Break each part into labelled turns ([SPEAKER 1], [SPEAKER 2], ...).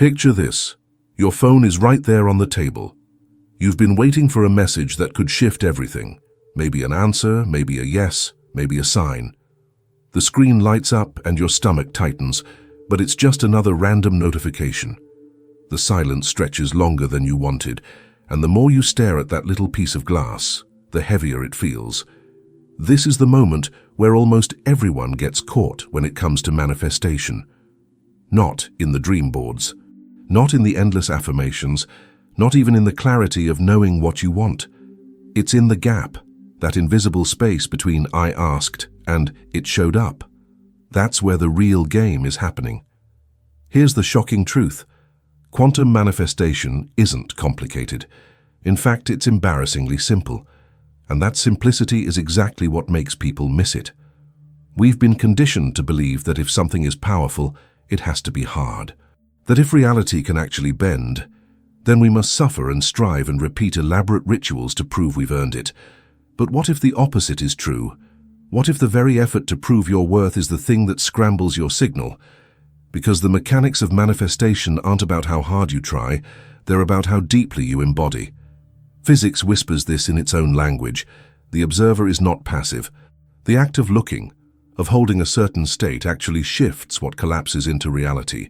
[SPEAKER 1] Picture this. Your phone is right there on the table. You've been waiting for a message that could shift everything. Maybe an answer, maybe a yes, maybe a sign. The screen lights up and your stomach tightens, but it's just another random notification. The silence stretches longer than you wanted, and the more you stare at that little piece of glass, the heavier it feels. This is the moment where almost everyone gets caught when it comes to manifestation. Not in the dream boards, not in the endless affirmations, not even in the clarity of knowing what you want. It's in the gap, that invisible space between I asked and it showed up. That's where the real game is happening. Here's the shocking truth. Quantum manifestation isn't complicated. In fact, it's embarrassingly simple. And that simplicity is exactly what makes people miss it. We've been conditioned to believe that if something is powerful, it has to be hard. That if reality can actually bend, then we must suffer and strive and repeat elaborate rituals to prove we've earned it. But what if the opposite is true? What if the very effort to prove your worth is the thing that scrambles your signal? Because the mechanics of manifestation aren't about how hard you try, they're about how deeply you embody. Physics whispers this in its own language. The observer is not passive. The act of looking, of holding a certain state, actually shifts what collapses into reality.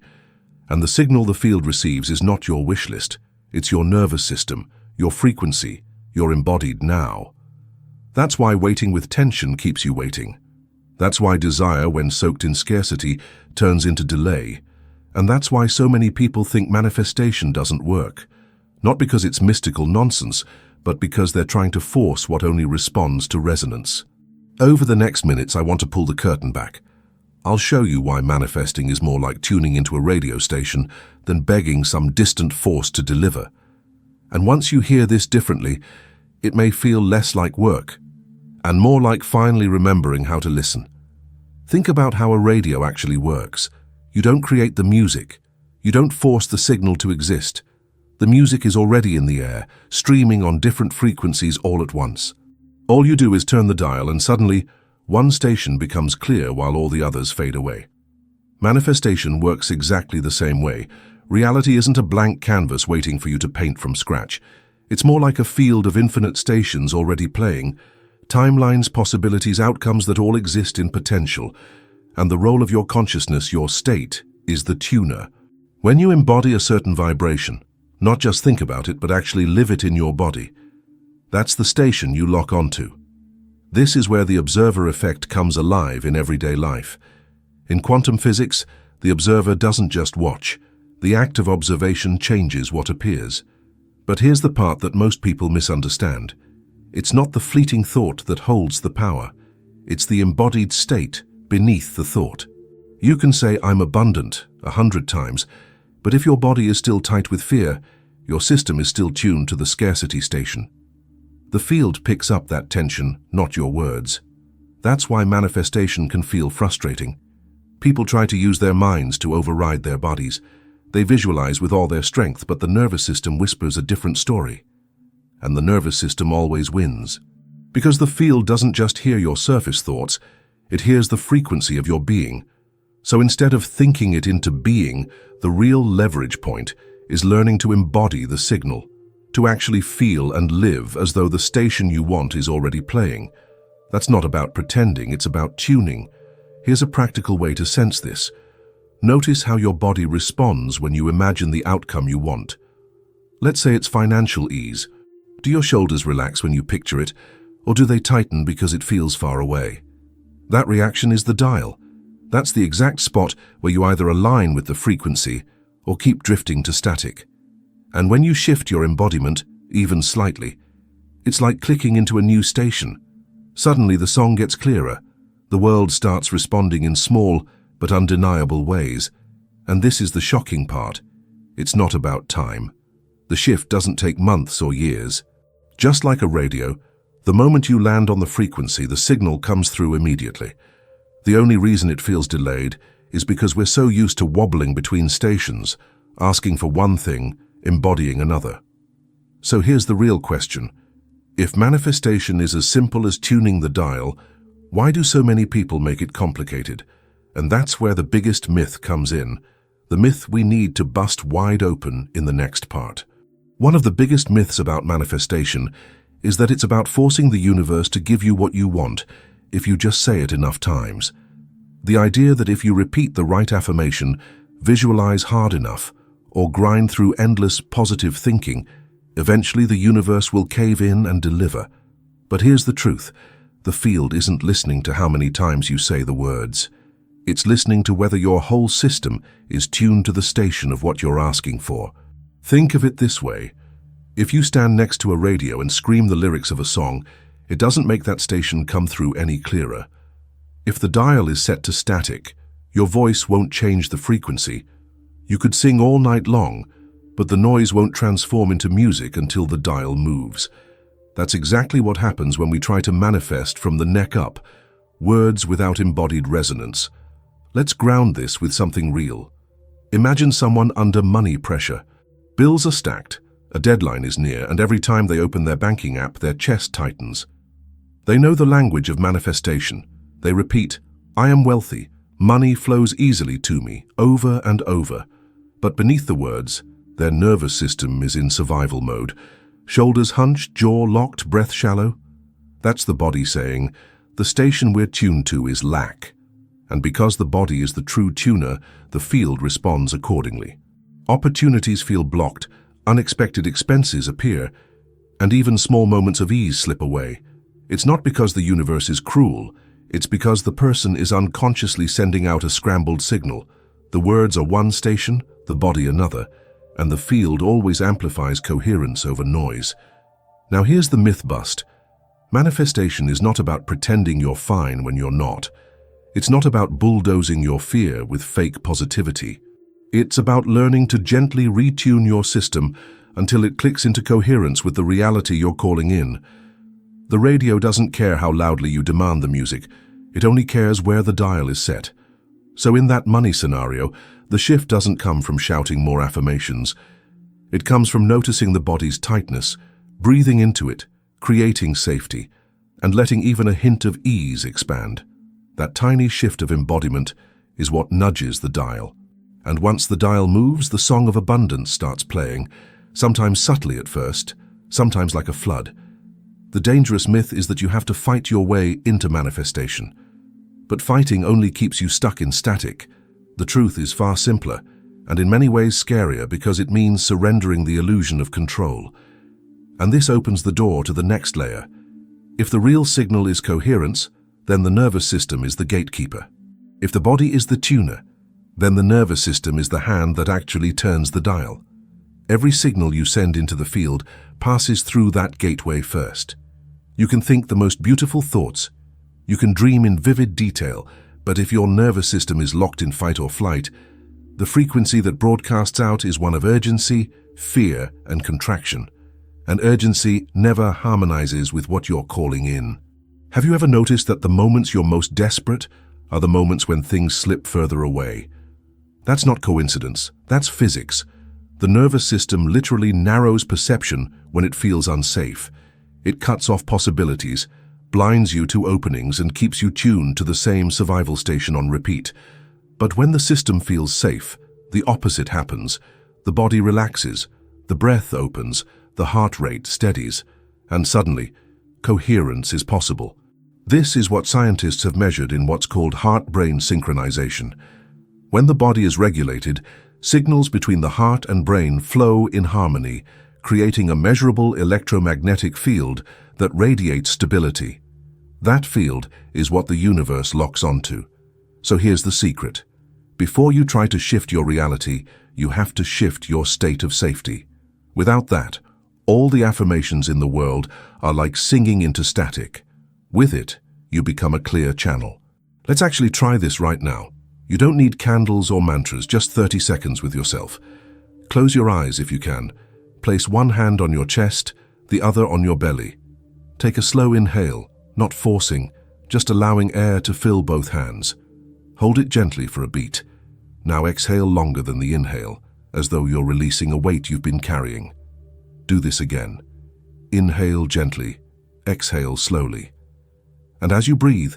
[SPEAKER 1] And the signal the field receives is not your wish list. It's your nervous system, your frequency, your embodied now. That's why waiting with tension keeps you waiting. That's why desire, when soaked in scarcity, turns into delay. And that's why so many people think manifestation doesn't work. Not because it's mystical nonsense, but because they're trying to force what only responds to resonance. Over the next minutes, I want to pull the curtain back. I'll show you why manifesting is more like tuning into a radio station than begging some distant force to deliver. And once you hear this differently, it may feel less like work and more like finally remembering how to listen. Think about how a radio actually works. You don't create the music. You don't force the signal to exist. The music is already in the air, streaming on different frequencies all at once. All you do is turn the dial and suddenly, one station becomes clear while all the others fade away. Manifestation works exactly the same way. Reality isn't a blank canvas waiting for you to paint from scratch. It's more like a field of infinite stations already playing, timelines, possibilities, outcomes that all exist in potential. And the role of your consciousness, your state, is the tuner. When you embody a certain vibration, not just think about it, but actually live it in your body, that's the station you lock onto. This is where the observer effect comes alive in everyday life. In quantum physics, the observer doesn't just watch. The act of observation changes what appears. But here's the part that most people misunderstand. It's not the fleeting thought that holds the power. It's the embodied state beneath the thought. You can say, "I'm abundant," 100 times, but if your body is still tight with fear, your system is still tuned to the scarcity station. The field picks up that tension, not your words. That's why manifestation can feel frustrating. People try to use their minds to override their bodies. They visualize with all their strength, but the nervous system whispers a different story. And the nervous system always wins. Because the field doesn't just hear your surface thoughts, it hears the frequency of your being. So instead of thinking it into being, the real leverage point is learning to embody the signal, to actually feel and live as though the station you want is already playing. That's not about pretending, it's about tuning. Here's a practical way to sense this. Notice how your body responds when you imagine the outcome you want. Let's say it's financial ease. Do your shoulders relax when you picture it, or do they tighten because it feels far away? That reaction is the dial. That's the exact spot where you either align with the frequency or keep drifting to static. And when you shift your embodiment, even slightly, it's like clicking into a new station. Suddenly the song gets clearer. The world starts responding in small but undeniable ways. And this is the shocking part. It's not about time. The shift doesn't take months or years. Just like a radio, the moment you land on the frequency, the signal comes through immediately. The only reason it feels delayed is because we're so used to wobbling between stations, asking for one thing, embodying another. So here's the real question. If manifestation is as simple as tuning the dial, why do so many people make it complicated? And that's where the biggest myth comes in. the myth we need to bust wide open in the next part. One of the biggest myths about manifestation is that it's about forcing the universe to give you what you want if you just say it enough times. The idea that if you repeat the right affirmation, visualize hard enough, or grind through endless positive thinking, eventually the universe will cave in and deliver. But here's the truth. The field isn't listening to how many times you say the words. It's listening to whether your whole system is tuned to the station of what you're asking for. Think of it this way. If you stand next to a radio and scream the lyrics of a song, it doesn't make that station come through any clearer. If the dial is set to static, your voice won't change the frequency. You could sing all night long, but the noise won't transform into music until the dial moves. That's exactly what happens when we try to manifest from the neck up, words without embodied resonance. Let's ground this with something real. Imagine someone under money pressure. Bills are stacked, a deadline is near, and every time they open their banking app, their chest tightens. They know the language of manifestation. They repeat, "I am wealthy. Money flows easily to me," over and over. But beneath the words, their nervous system is in survival mode. Shoulders hunched, jaw locked, breath shallow. That's the body saying, the station we're tuned to is lack. And because the body is the true tuner, the field responds accordingly. Opportunities feel blocked, unexpected expenses appear, and even small moments of ease slip away. It's not because the universe is cruel, it's because the person is unconsciously sending out a scrambled signal. The words are one station, the body another, and the field always amplifies coherence over noise. Now here's the myth bust. Manifestation is not about pretending you're fine when you're not. It's not about bulldozing your fear with fake positivity. It's about learning to gently retune your system until it clicks into coherence with the reality you're calling in. The radio doesn't care how loudly you demand the music. It only cares where the dial is set. So in that money scenario, the shift doesn't come from shouting more affirmations. It comes from noticing the body's tightness, breathing into it, creating safety, and letting even a hint of ease expand. That tiny shift of embodiment is what nudges the dial. And once the dial moves, the song of abundance starts playing, sometimes subtly at first, sometimes like a flood. The dangerous myth is that you have to fight your way into manifestation. But fighting only keeps you stuck in static. The truth is far simpler, and in many ways scarier because it means surrendering the illusion of control. And this opens the door to the next layer. If the real signal is coherence, then the nervous system is the gatekeeper. If the body is the tuner, then the nervous system is the hand that actually turns the dial. Every signal you send into the field passes through that gateway first. You can think the most beautiful thoughts. You can dream in vivid detail, but if your nervous system is locked in fight or flight, the frequency that broadcasts out is one of urgency, fear, and contraction. And urgency never harmonizes with what you're calling in. Have you ever noticed that the moments you're most desperate are the moments when things slip further away? That's not coincidence, that's physics. The nervous system literally narrows perception when it feels unsafe. It cuts off possibilities, blinds you to openings, and keeps you tuned to the same survival station on repeat. But when the system feels safe, the opposite happens. The body relaxes, the breath opens, the heart rate steadies, and suddenly, coherence is possible. This is what scientists have measured in what's called heart-brain synchronization. When the body is regulated, signals between the heart and brain flow in harmony, creating a measurable electromagnetic field that radiates stability. That field is what the universe locks onto. So here's the secret. Before you try to shift your reality, you have to shift your state of safety. Without that, all the affirmations in the world are like singing into static. With it, you become a clear channel. Let's actually try this right now. You don't need candles or mantras, just 30 seconds with yourself. Close your eyes if you can. Place one hand on your chest, the other on your belly. Take a slow inhale, not forcing, just allowing air to fill both hands. Hold it gently for a beat. Now exhale longer than the inhale, as though you're releasing a weight you've been carrying. Do this again. Inhale gently, exhale slowly. And as you breathe,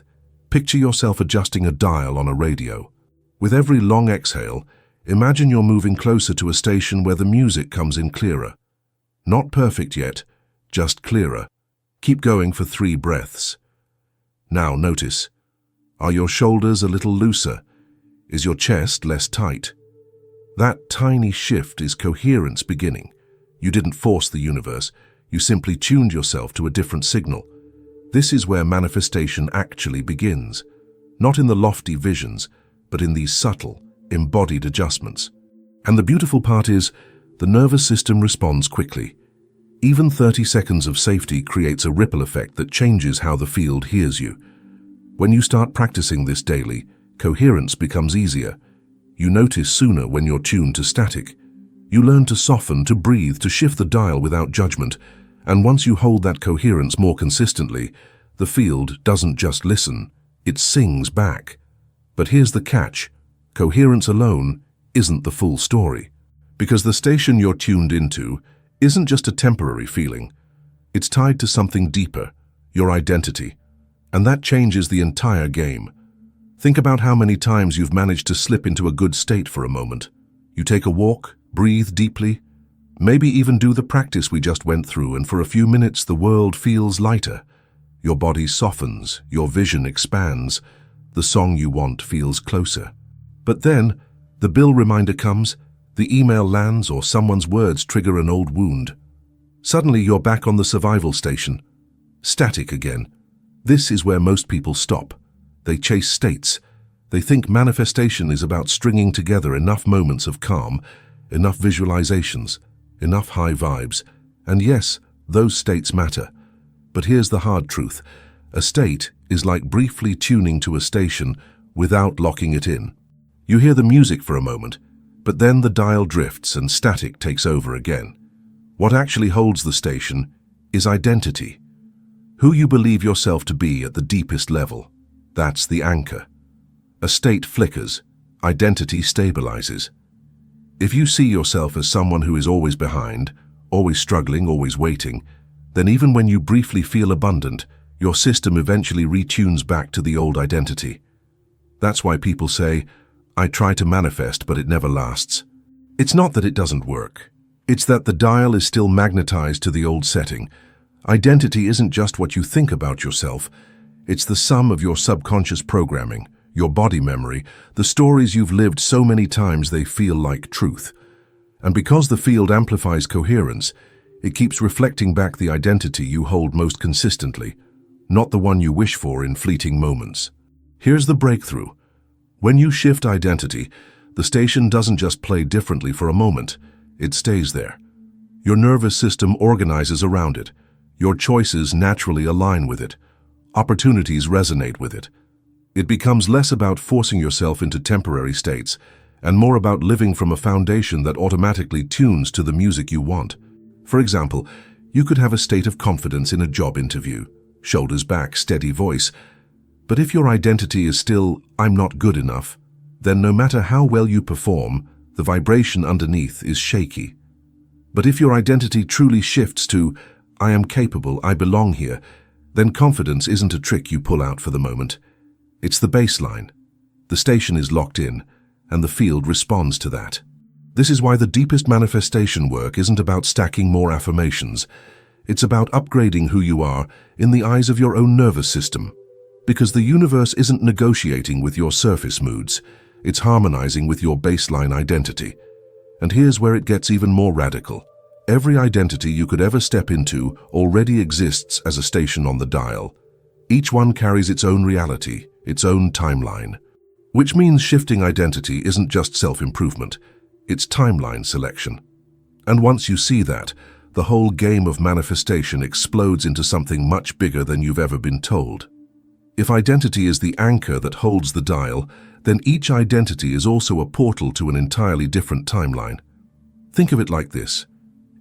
[SPEAKER 1] picture yourself adjusting a dial on a radio. With every long exhale, Imagine you're moving closer to a station where the music comes in clearer. Not perfect yet, just clearer. Keep going for 3 breaths. Now notice, are your shoulders a little looser? Is your chest less tight? That tiny shift is coherence beginning. You didn't force the universe, you simply tuned yourself to a different signal. This is where manifestation actually begins. Not in the lofty visions, but in these subtle, embodied adjustments. And the beautiful part is, the nervous system responds quickly. Even 30 seconds of safety creates a ripple effect that changes how the field hears you. When you start practicing this daily, coherence becomes easier. You notice sooner when you're tuned to static. You learn to soften, to breathe, to shift the dial without judgment. And once you hold that coherence more consistently, the field doesn't just listen, it sings back. But here's the catch. Coherence alone isn't the full story. Because the station you're tuned into isn't just a temporary feeling. It's tied to something deeper, your identity. And that changes the entire game. Think about how many times you've managed to slip into a good state for a moment. You take a walk, breathe deeply, maybe even do the practice we just went through, and for a few minutes the world feels lighter. Your body softens, your vision expands, the song you want feels closer. But then, the bill reminder comes, the email lands, or someone's words trigger an old wound. Suddenly you're back on the survival station. Static again. This is where most people stop. They chase states. They think manifestation is about stringing together enough moments of calm, enough visualizations, enough high vibes. And yes, those states matter. But here's the hard truth. A state is like briefly tuning to a station without locking it in. You hear the music for a moment, but then the dial drifts and static takes over again. What actually holds the station is identity. Who you believe yourself to be at the deepest level. That's the anchor. A state flickers, identity stabilizes. If you see yourself as someone who is always behind, always struggling, always waiting, then even when you briefly feel abundant, your system eventually retunes back to the old identity. That's why people say, I try to manifest, but it never lasts. It's not that it doesn't work. It's that the dial is still magnetized to the old setting. Identity isn't just what you think about yourself. It's the sum of your subconscious programming, your body memory, the stories you've lived so many times they feel like truth. And because the field amplifies coherence, it keeps reflecting back the identity you hold most consistently, not the one you wish for in fleeting moments. Here's the breakthrough. When you shift identity, the station doesn't just play differently for a moment, it stays there. Your nervous system organizes around it. Your choices naturally align with it. Opportunities resonate with it. It becomes less about forcing yourself into temporary states and more about living from a foundation that automatically tunes to the music you want. For example, you could have a state of confidence in a job interview, shoulders back, steady voice. But if your identity is still, I'm not good enough, then no matter how well you perform, the vibration underneath is shaky. But if your identity truly shifts to, I am capable, I belong here, then confidence isn't a trick you pull out for the moment. It's the baseline. The station is locked in, and the field responds to that. This is why the deepest manifestation work isn't about stacking more affirmations. It's about upgrading who you are in the eyes of your own nervous system. Because the universe isn't negotiating with your surface moods, it's harmonizing with your baseline identity. And here's where it gets even more radical. Every identity you could ever step into already exists as a station on the dial. Each one carries its own reality, its own timeline. Which means shifting identity isn't just self-improvement, it's timeline selection. And once you see that, the whole game of manifestation explodes into something much bigger than you've ever been told. If identity is the anchor that holds the dial, then each identity is also a portal to an entirely different timeline. Think of it like this.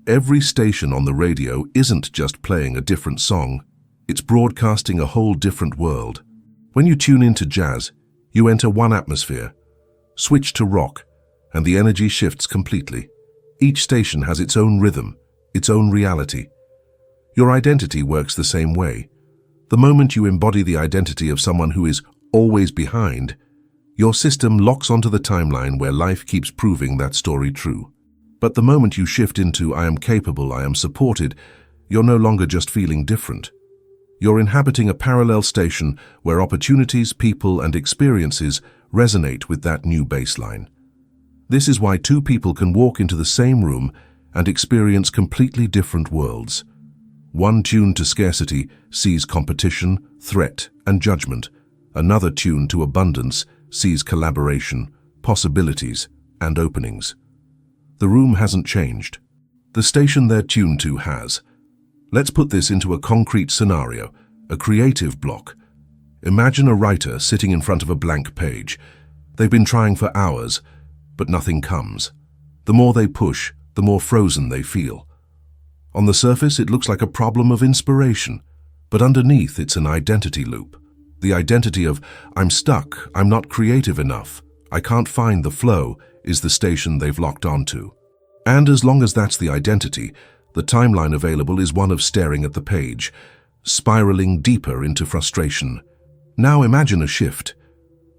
[SPEAKER 1] Every station on the radio isn't just playing a different song, it's broadcasting a whole different world. When you tune into jazz, you enter one atmosphere. Switch to rock, and the energy shifts completely. Each station has its own rhythm, its own reality. Your identity works the same way. The moment you embody the identity of someone who is always behind, Your system locks onto the timeline where life keeps proving that story true. But the moment you shift into I am capable, I am supported, you're no longer just feeling different. You're inhabiting a parallel station where opportunities, people, and experiences resonate with that new baseline. This is why two people can walk into the same room and experience completely different worlds. One tuned to scarcity sees competition, threat, and judgment. Another tuned to abundance sees collaboration, possibilities, and openings. The room hasn't changed. The station they're tuned to has. Let's put this into a concrete scenario, a creative block. Imagine a writer sitting in front of a blank page. They've been trying for hours, but nothing comes. The more they push, the more frozen they feel. On the surface, it looks like a problem of inspiration, but underneath it's an identity loop. The identity of, I'm stuck, I'm not creative enough, I can't find the flow, is the station they've locked onto. And as long as that's the identity, the timeline available is one of staring at the page, spiraling deeper into frustration. Now imagine a shift.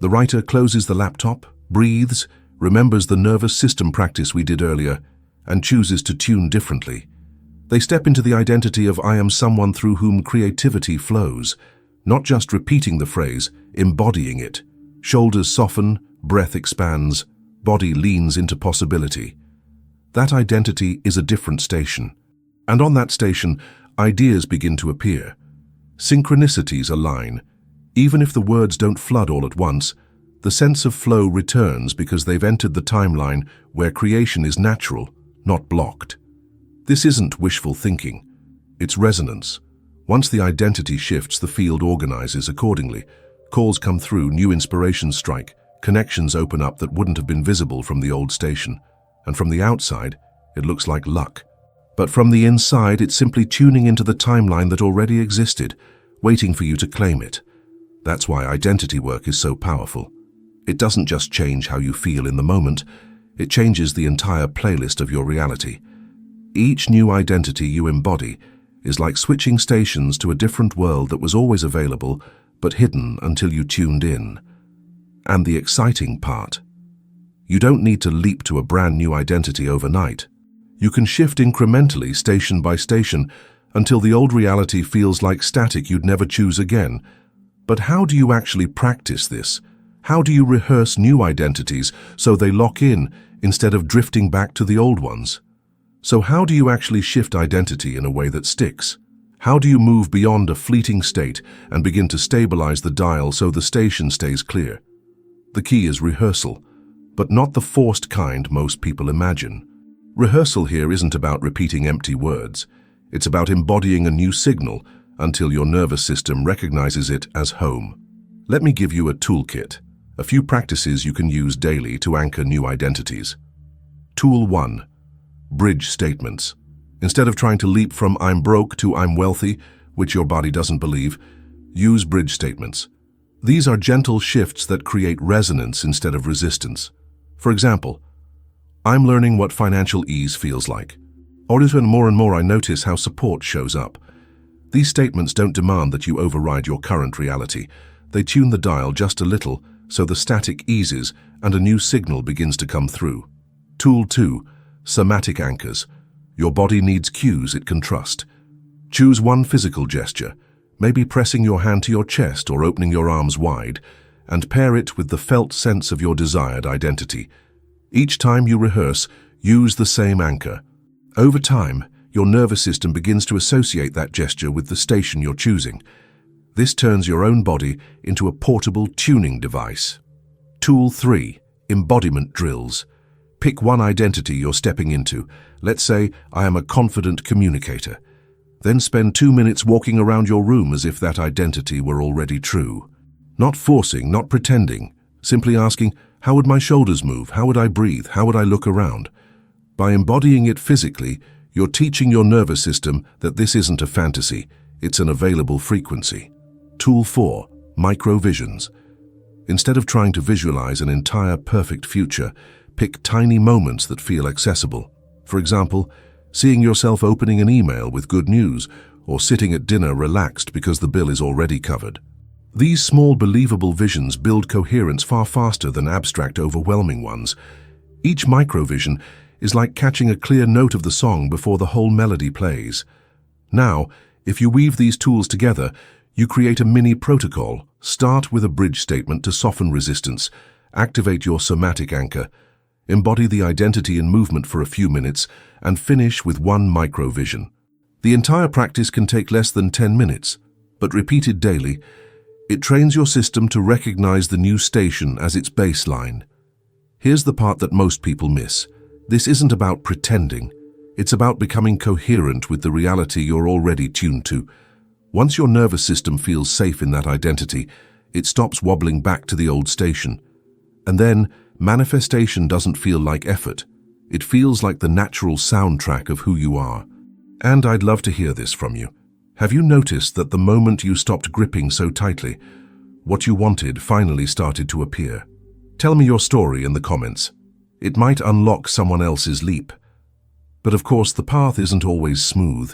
[SPEAKER 1] The writer closes the laptop, breathes, remembers the nervous system practice we did earlier, and chooses to tune differently. They step into the identity of I am someone through whom creativity flows, not just repeating the phrase, embodying it. Shoulders soften, breath expands, body leans into possibility. That identity is a different station. And on that station, ideas begin to appear. Synchronicities align. Even if the words don't flood all at once, the sense of flow returns because they've entered the timeline where creation is natural, not blocked. This isn't wishful thinking. It's resonance. Once the identity shifts, the field organizes accordingly. Calls come through, new inspirations strike, connections open up that wouldn't have been visible from the old station. And from the outside, it looks like luck. But from the inside, it's simply tuning into the timeline that already existed, waiting for you to claim it. That's why identity work is so powerful. It doesn't just change how you feel in the moment, it changes the entire playlist of your reality. Each new identity you embody is like switching stations to a different world that was always available, but hidden until you tuned in. And the exciting part, you don't need to leap to a brand new identity overnight. You can shift incrementally, station by station, until the old reality feels like static you'd never choose again. But how do you actually practice this? How do you rehearse new identities so they lock in instead of drifting back to the old ones? So how do you actually shift identity in a way that sticks? How do you move beyond a fleeting state and begin to stabilize the dial so the station stays clear? The key is rehearsal, but not the forced kind most people imagine. Rehearsal here isn't about repeating empty words. It's about embodying a new signal until your nervous system recognizes it as home. Let me give you a toolkit, a few practices you can use daily to anchor new identities. Tool 1. Bridge statements. Instead of trying to leap from I'm broke to I'm wealthy, which your body doesn't believe, use bridge statements. These are gentle shifts that create resonance instead of resistance. For example, I'm learning what financial ease feels like. Or even more and more I notice how support shows up. These statements don't demand that you override your current reality. They tune the dial just a little so the static eases and a new signal begins to come through. Tool 2. Somatic anchors. Your body needs cues it can trust. Choose one physical gesture, maybe pressing your hand to your chest or opening your arms wide, and pair it with the felt sense of your desired identity. Each time you rehearse, use the same anchor. Over time, your nervous system begins to associate that gesture with the station you're choosing. This turns your own body into a portable tuning device. Tool 3. Embodiment drills. Pick one identity you're stepping into. Let's say, I am a confident communicator. Then spend 2 minutes walking around your room as if that identity were already true. Not forcing, not pretending, simply asking, how would my shoulders move? How would I breathe? How would I look around? By embodying it physically, you're teaching your nervous system that this isn't a fantasy, it's an available frequency. Tool 4. Microvisions. Instead of trying to visualize an entire perfect future, pick tiny moments that feel accessible. For example, seeing yourself opening an email with good news, or sitting at dinner relaxed because the bill is already covered. These small, believable visions build coherence far faster than abstract, overwhelming ones. Each microvision is like catching a clear note of the song before the whole melody plays. Now, if you weave these tools together, you create a mini protocol. Start with a bridge statement to soften resistance, activate your somatic anchor, embody the identity in movement for a few minutes, and finish with one microvision. The entire practice can take less than 10 minutes, but repeated daily, it trains your system to recognize the new station as its baseline. Here's the part that most people miss. This isn't about pretending. It's about becoming coherent with the reality you're already tuned to. Once your nervous system feels safe in that identity, it stops wobbling back to the old station. And then, manifestation doesn't feel like effort. It feels like the natural soundtrack of who you are. And I'd love to hear this from you. Have you noticed that the moment you stopped gripping so tightly, what you wanted finally started to appear? Tell me your story in the comments. It might unlock someone else's leap. But of course, the path isn't always smooth.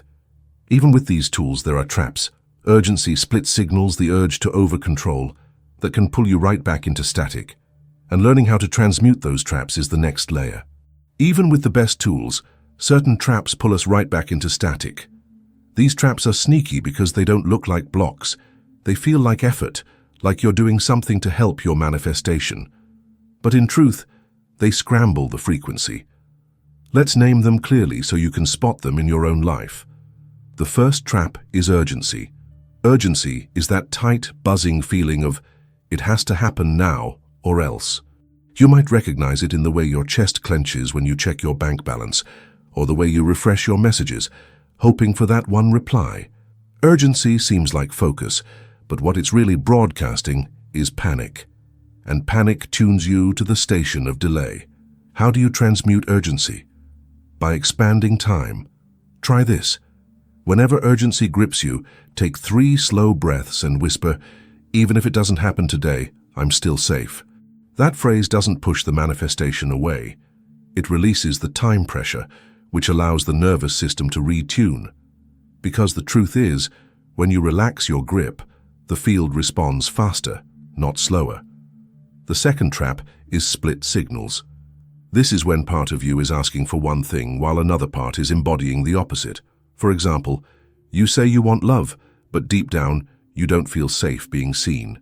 [SPEAKER 1] Even with these tools, there are traps, urgency, split signals, the urge to over-control, that can pull you right back into static. And learning how to transmute those traps is the next layer. Even with the best tools, certain traps pull us right back into static. These traps are sneaky because they don't look like blocks. They feel like effort, like you're doing something to help your manifestation. But in truth, they scramble the frequency. Let's name them clearly so you can spot them in your own life. The first trap is urgency. Urgency is that tight, buzzing feeling of, it has to happen now or else. You might recognize it in the way your chest clenches when you check your bank balance, or the way you refresh your messages, hoping for that one reply. Urgency seems like focus, but what it's really broadcasting is panic. And panic tunes you to the station of delay. How do you transmute urgency? By expanding time. Try this. Whenever urgency grips you, take 3 slow breaths and whisper, even if it doesn't happen today, I'm still safe. That phrase doesn't push the manifestation away. It releases the time pressure, which allows the nervous system to retune. Because the truth is, when you relax your grip, the field responds faster, not slower. The second trap is split signals. This is when part of you is asking for one thing while another part is embodying the opposite. For example, you say you want love, but deep down, you don't feel safe being seen.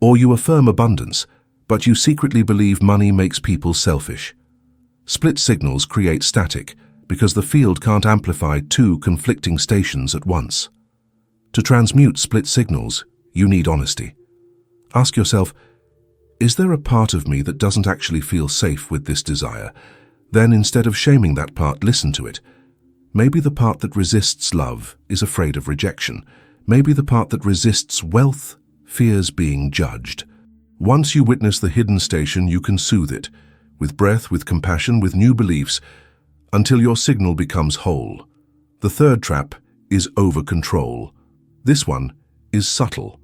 [SPEAKER 1] Or you affirm abundance, but you secretly believe money makes people selfish. Split signals create static because the field can't amplify 2 conflicting stations at once. To transmute split signals, you need honesty. Ask yourself, is there a part of me that doesn't actually feel safe with this desire? Then instead of shaming that part, listen to it. Maybe the part that resists love is afraid of rejection. Maybe the part that resists wealth fears being judged. Once you witness the hidden station, you can soothe it, with breath, with compassion, with new beliefs, until your signal becomes whole. The third trap is over-control. This one is subtle.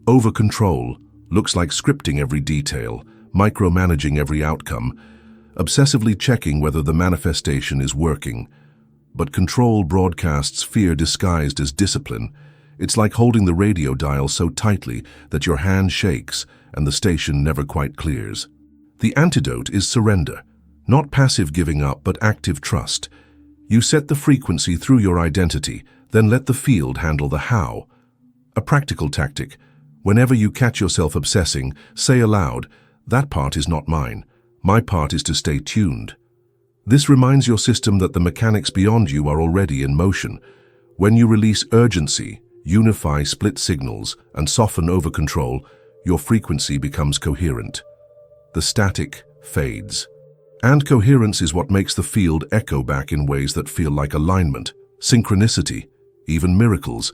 [SPEAKER 1] Over-control looks like scripting every detail, micromanaging every outcome, obsessively checking whether the manifestation is working. But control broadcasts fear disguised as discipline. It's like holding the radio dial so tightly that your hand shakes and the station never quite clears. The antidote is surrender. Not passive giving up, but active trust. You set the frequency through your identity, then let the field handle the how. A practical tactic. Whenever you catch yourself obsessing, say aloud, that part is not mine. My part is to stay tuned. This reminds your system that the mechanics beyond you are already in motion. When you release urgency, unify split signals, and soften over-control, your frequency becomes coherent. The static fades. And coherence is what makes the field echo back in ways that feel like alignment, synchronicity, even miracles.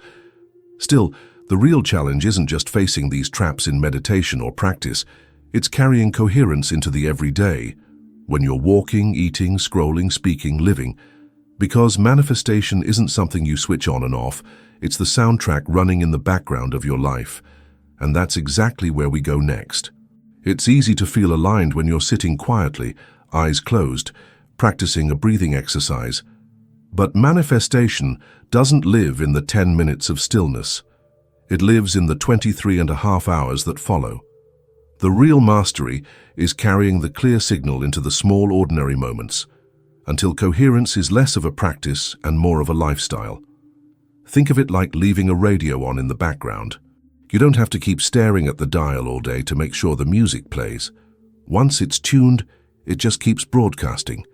[SPEAKER 1] Still, the real challenge isn't just facing these traps in meditation or practice, it's carrying coherence into the everyday, when you're walking, eating, scrolling, speaking, living. Because manifestation isn't something you switch on and off, it's the soundtrack running in the background of your life. And that's exactly where we go next. It's easy to feel aligned when you're sitting quietly, eyes closed, practicing a breathing exercise. But manifestation doesn't live in the 10 minutes of stillness. It lives in the 23.5 hours that follow. The real mastery is carrying the clear signal into the small, ordinary moments, until coherence is less of a practice and more of a lifestyle. Think of it like leaving a radio on in the background. You don't have to keep staring at the dial all day to make sure the music plays. Once it's tuned, it just keeps broadcasting.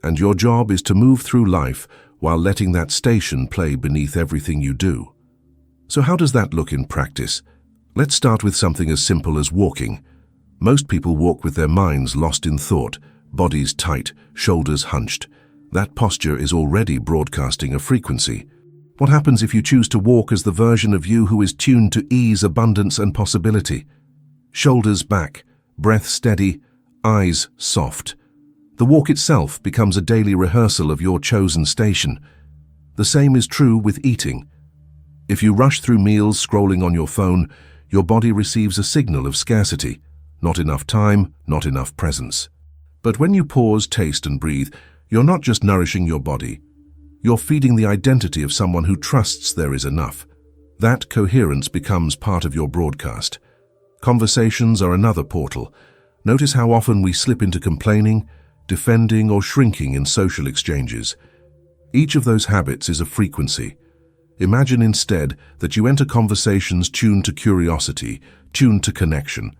[SPEAKER 1] And your job is to move through life while letting that station play beneath everything you do. So how does that look in practice? Let's start with something as simple as walking. Most people walk with their minds lost in thought, bodies tight, shoulders hunched. That posture is already broadcasting a frequency. What happens if you choose to walk as the version of you who is tuned to ease, abundance, and possibility? Shoulders back, breath steady, eyes soft. The walk itself becomes a daily rehearsal of your chosen station. The same is true with eating. If you rush through meals scrolling on your phone, your body receives a signal of scarcity. Not enough time, not enough presence. But when you pause, taste, and breathe, you're not just nourishing your body. You're feeding the identity of someone who trusts there is enough. That coherence becomes part of your broadcast. Conversations are another portal. Notice how often we slip into complaining, defending, or shrinking in social exchanges. Each of those habits is a frequency. Imagine instead that you enter conversations tuned to curiosity, tuned to connection.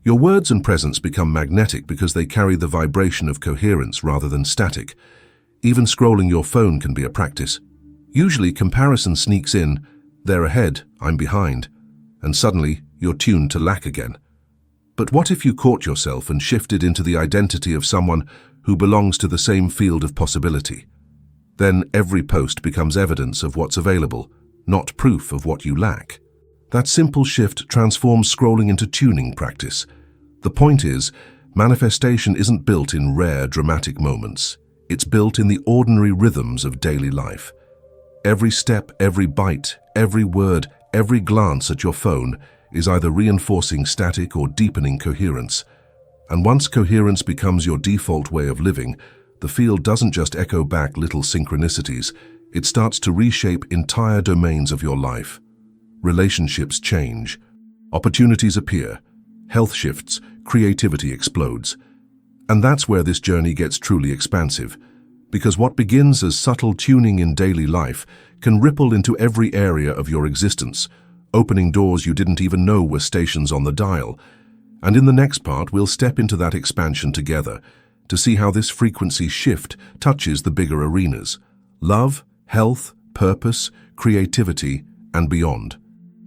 [SPEAKER 1] Your words and presence become magnetic because they carry the vibration of coherence rather than static. Even scrolling your phone can be a practice. Usually comparison sneaks in, they're ahead, I'm behind, and suddenly you're tuned to lack again. But what if you caught yourself and shifted into the identity of someone who belongs to the same field of possibility? Then every post becomes evidence of what's available, not proof of what you lack. That simple shift transforms scrolling into tuning practice. The point is, manifestation isn't built in rare, dramatic moments. It's built in the ordinary rhythms of daily life. Every step, every bite, every word, every glance at your phone is either reinforcing static or deepening coherence. And once coherence becomes your default way of living, the field doesn't just echo back little synchronicities, it starts to reshape entire domains of your life. Relationships change, opportunities appear, health shifts, creativity explodes. And that's where this journey gets truly expansive, because what begins as subtle tuning in daily life can ripple into every area of your existence, opening doors you didn't even know were stations on the dial. And in the next part, we'll step into that expansion together to see how this frequency shift touches the bigger arenas: love, health, purpose, creativity, and beyond.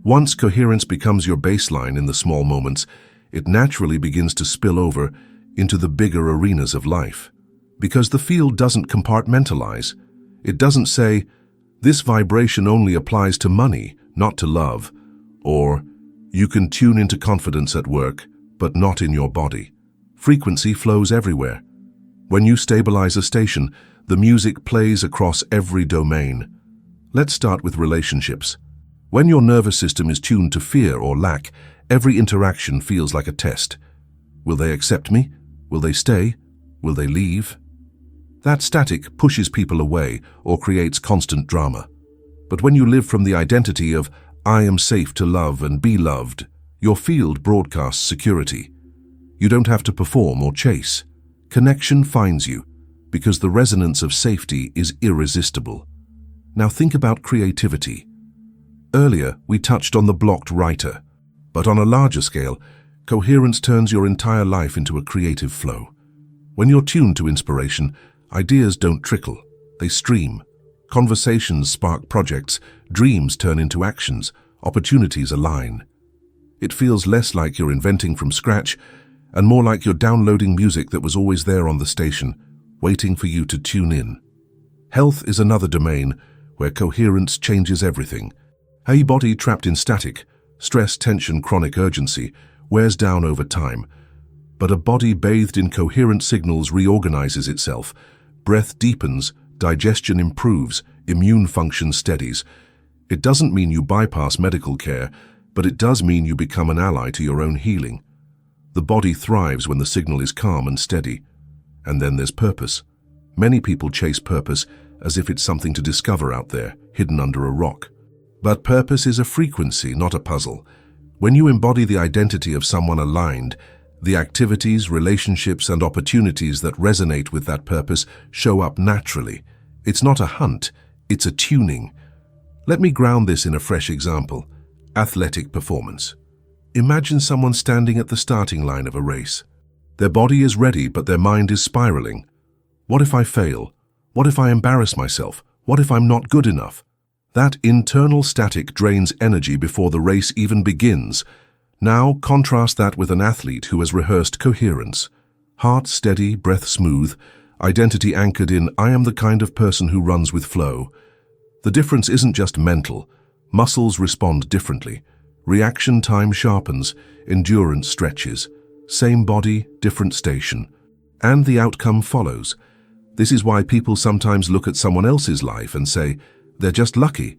[SPEAKER 1] Once coherence becomes your baseline in the small moments, it naturally begins to spill over into the bigger arenas of life. Because the field doesn't compartmentalize. It doesn't say, this vibration only applies to money, not to love, or you can tune into confidence at work, but not in your body. Frequency flows everywhere. When you stabilize a station, the music plays across every domain. Let's start with relationships. When your nervous system is tuned to fear or lack, every interaction feels like a test. Will they accept me? Will they stay? Will they leave? That static pushes people away or creates constant drama. But when you live from the identity of, I am safe to love and be loved, your field broadcasts security. You don't have to perform or chase. Connection finds you, because the resonance of safety is irresistible. Now think about creativity. Earlier, we touched on the blocked writer, but on a larger scale, coherence turns your entire life into a creative flow. When you're tuned to inspiration, ideas don't trickle, they stream. Conversations spark projects, dreams turn into actions, opportunities align. It feels less like you're inventing from scratch and more like you're downloading music that was always there on the station, waiting for you to tune in. Health is another domain where coherence changes everything. A body trapped in static, stress, tension, chronic urgency, wears down over time. But a body bathed in coherent signals reorganizes itself. Breath deepens, digestion improves, immune function steadies. It doesn't mean you bypass medical care, but it does mean you become an ally to your own healing. The body thrives when the signal is calm and steady. And then there's purpose. Many people chase purpose as if it's something to discover out there, hidden under a rock. But purpose is a frequency, not a puzzle. When you embody the identity of someone aligned, the activities, relationships, and opportunities that resonate with that purpose show up naturally. It's not a hunt, it's a tuning. Let me ground this in a fresh example: athletic performance. Imagine someone standing at the starting line of a race. Their body is ready, but their mind is spiraling. What if I fail? What if I embarrass myself? What if I'm not good enough? That internal static drains energy before the race even begins. Now contrast that with an athlete who has rehearsed coherence. Heart steady, breath smooth, identity anchored in "I am the kind of person who runs with flow." The difference isn't just mental. Muscles respond differently. Reaction time sharpens, endurance stretches. Same body, different station. And the outcome follows. This is why people sometimes look at someone else's life and say, they're just lucky.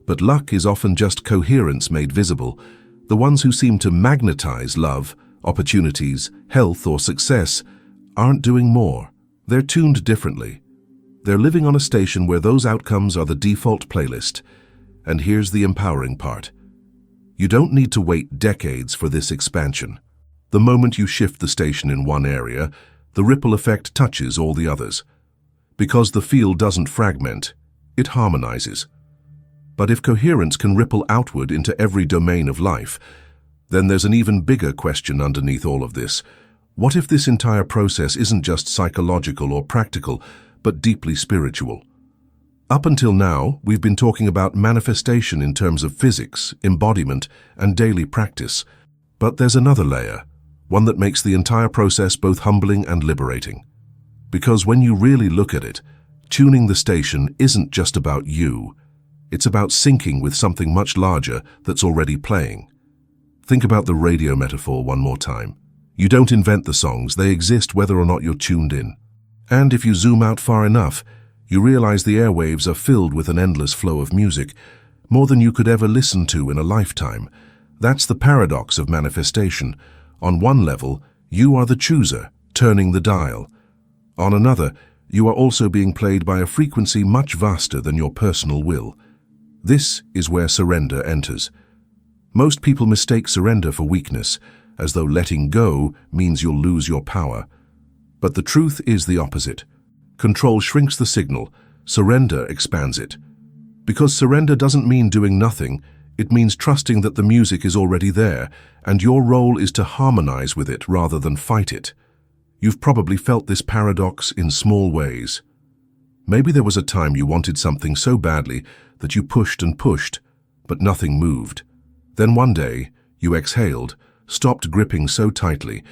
[SPEAKER 1] But luck is often just coherence made visible. The ones who seem to magnetize love, opportunities, health, or success aren't doing more. They're tuned differently. They're living on a station where those outcomes are the default playlist. And here's the empowering part. You don't need to wait decades for this expansion. The moment you shift the station in one area, the ripple effect touches all the others. Because the field doesn't fragment, it harmonizes. But if coherence can ripple outward into every domain of life, then there's an even bigger question underneath all of this. What if this entire process isn't just psychological or practical, but deeply spiritual? Up until now, we've been talking about manifestation in terms of physics, embodiment, and daily practice. But there's another layer, one that makes the entire process both humbling and liberating. Because when you really look at it, tuning the station isn't just about you. It's about syncing with something much larger that's already playing. Think about the radio metaphor one more time. You don't invent the songs, they exist whether or not you're tuned in. And if you zoom out far enough, you realize the airwaves are filled with an endless flow of music, more than you could ever listen to in a lifetime. That's the paradox of manifestation. On one level, you are the chooser, turning the dial. On another, you are also being played by a frequency much vaster than your personal will. This is where surrender enters. Most people mistake surrender for weakness, as though letting go means you'll lose your power. But the truth is the opposite. Control shrinks the signal, surrender expands it. Because surrender doesn't mean doing nothing, it means trusting that the music is already there, and your role is to harmonize with it rather than fight it. You've probably felt this paradox in small ways. Maybe there was a time you wanted something so badly that you pushed and pushed, but nothing moved. Then one day, you exhaled, stopped gripping so tightly,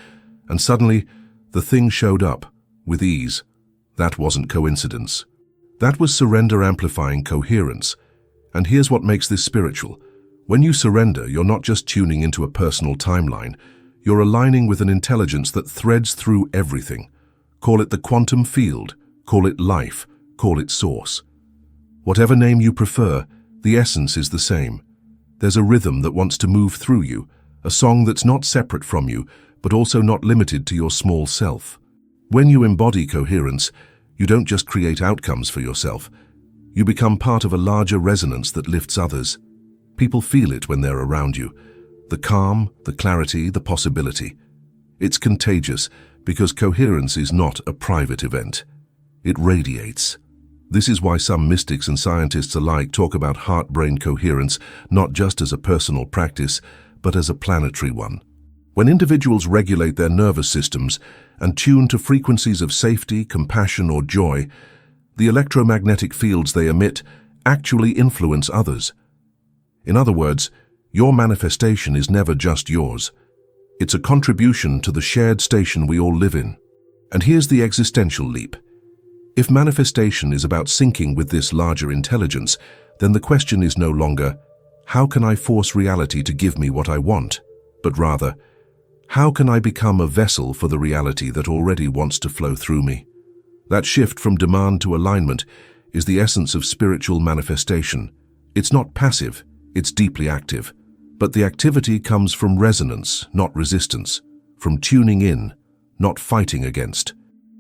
[SPEAKER 1] and suddenly, the thing showed up, with ease. That wasn't coincidence. That was surrender amplifying coherence. And here's what makes this spiritual. When you surrender, you're not just tuning into a personal timeline. You're aligning with an intelligence that threads through everything. Call it the quantum field, call it life, call it source. Whatever name you prefer, the essence is the same. There's a rhythm that wants to move through you, a song that's not separate from you, but also not limited to your small self. When you embody coherence, you don't just create outcomes for yourself. You become part of a larger resonance that lifts others. People feel it when they're around you. The calm, the clarity, the possibility. It's contagious because coherence is not a private event. It radiates. This is why some mystics and scientists alike talk about heart-brain coherence not just as a personal practice, but as a planetary one. When individuals regulate their nervous systems and tune to frequencies of safety, compassion, or joy, the electromagnetic fields they emit actually influence others. In other words, your manifestation is never just yours. It's a contribution to the shared station we all live in. And here's the existential leap. If manifestation is about syncing with this larger intelligence, then the question is no longer, how can I force reality to give me what I want? But rather, how can I become a vessel for the reality that already wants to flow through me? That shift from demand to alignment is the essence of spiritual manifestation. It's not passive, it's deeply active. But the activity comes from resonance, not resistance, from tuning in, not fighting against.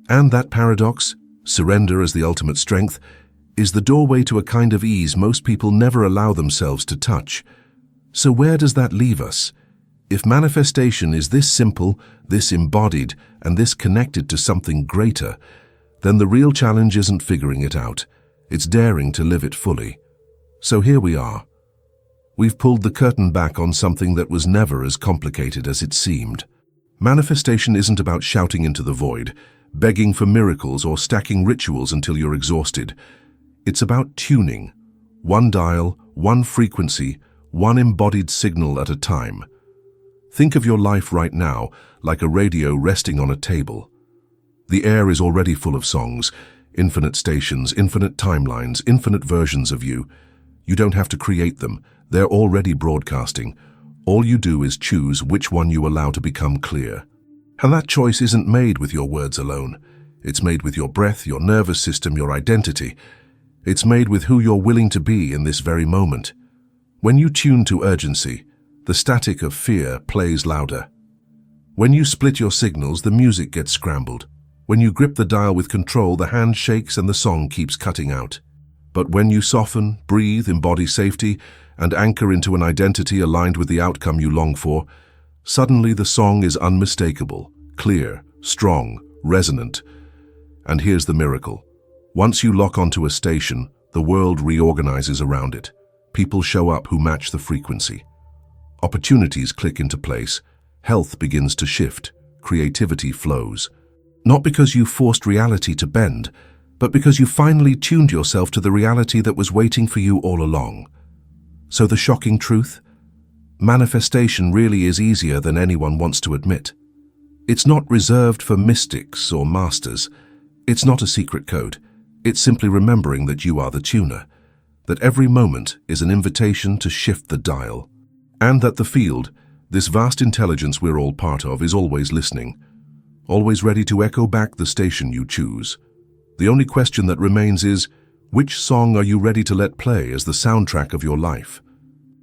[SPEAKER 1] And that paradox, surrender as the ultimate strength, is the doorway to a kind of ease most people never allow themselves to touch. So where does that leave us? If manifestation is this simple, this embodied, and this connected to something greater, then the real challenge isn't figuring it out. It's daring to live it fully. So here we are. We've pulled the curtain back on something that was never as complicated as it seemed. Manifestation isn't about shouting into the void, begging for miracles, or stacking rituals until you're exhausted. It's about tuning. One dial, one frequency, one embodied signal at a time. Think of your life right now like a radio resting on a table. The air is already full of songs, infinite stations, infinite timelines, infinite versions of you. You don't have to create them. They're already broadcasting. All you do is choose which one you allow to become clear. And that choice isn't made with your words alone. It's made with your breath, your nervous system, your identity. It's made with who you're willing to be in this very moment. When you tune to urgency, the static of fear plays louder. When you split your signals, the music gets scrambled. When you grip the dial with control, the hand shakes and the song keeps cutting out. But when you soften, breathe, embody safety, and anchor into an identity aligned with the outcome you long for, suddenly the song is unmistakable, clear, strong, resonant. And here's the miracle. Once you lock onto a station, the world reorganizes around it. People show up who match the frequency. Opportunities click into place. Health begins to shift. Creativity flows. Not because you forced reality to bend, but because you finally tuned yourself to the reality that was waiting for you all along. So the shocking truth? Manifestation really is easier than anyone wants to admit. It's not reserved for mystics or masters. It's not a secret code. It's simply remembering that you are the tuner, that every moment is an invitation to shift the dial, and that the field, this vast intelligence we're all part of, is always listening, always ready to echo back the station you choose. The only question that remains is, which song are you ready to let play as the soundtrack of your life?